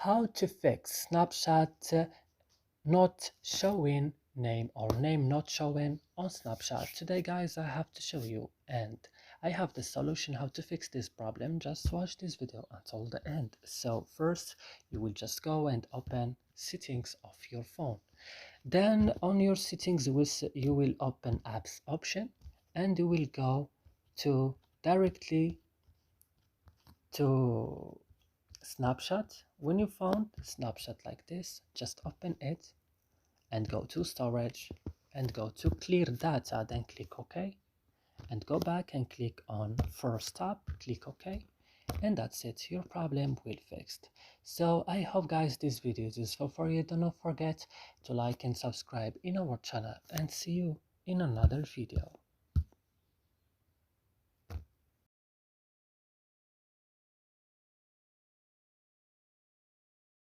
How to fix Snapchat not showing name or name not showing on Snapchat. Today guys I have to show you, and I have the solution how to fix this problem. Just watch this video until the end. So first you will just go and open settings of your phone. Then on your settings you will open apps option, and you will go to directly to Snapchat. When you found Snapchat like this, just open it and go to storage and go to clear data, then click OK, and go back and click on first tab, click OK, and that's it, your problem will fixed. So I hope guys this video is useful for you. Do not forget to like and subscribe in our channel, and see you in another video.